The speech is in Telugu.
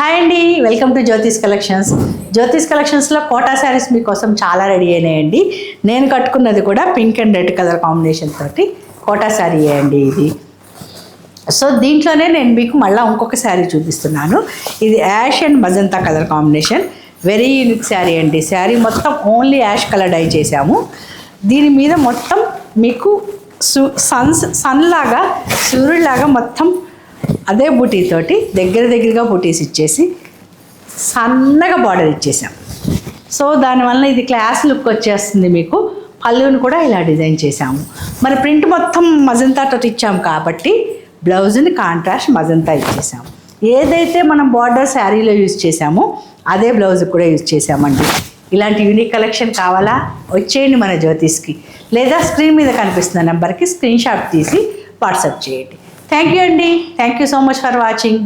హాయ్ అండి, వెల్కమ్ టు జ్యోతిష్ కలెక్షన్స్. జ్యోతిష్ కలెక్షన్స్లో కోటా శారీస్ మీకోసం చాలా రెడీ అయినాయండి. నేను కట్టుకున్నది కూడా pink and red colour combination తోటి కోటా శారీ అండి ఇది. సో దీంట్లోనే నేను మీకు మళ్ళీ ఇంకొక శారీ చూపిస్తున్నాను. ఇది ash and magenta colour combination. Very unique sari అండి. శారీ మొత్తం ఓన్లీ యాష్ కలర్ డై చేసాము. దీని మీద మొత్తం మీకు సన్ లాగా సూర్యుడిలాగా మొత్తం అదే బూటీతోటి దగ్గరగా బూటీస్ ఇచ్చేసి సన్నగా బార్డర్ ఇచ్చేసాం. సో దానివల్ల ఇది క్లాస్ లుక్ వచ్చేస్తుంది. మీకు పళ్ళుని కూడా ఇలా డిజైన్ చేసాము. మరి ప్రింట్ మొత్తం మజంతాతో ఇచ్చాము కాబట్టి బ్లౌజ్ని కాంట్రాస్ట్ మజంతా ఇచ్చేసాము. ఏదైతే మనం బార్డర్ శారీలో యూజ్ చేసామో అదే బ్లౌజ్ కూడా యూజ్ చేసామండి. ఇలాంటి యూనిక్ కలెక్షన్ కావాలా? వచ్చేయండి మన జ్యోతిష్కి, లేదా స్క్రీన్ మీద కనిపిస్తున్న నెంబర్కి స్క్రీన్ షాట్ తీసి వాట్సాప్ చేయండి. థ్యాంక్ యూ అండి. Thank you so much for watching.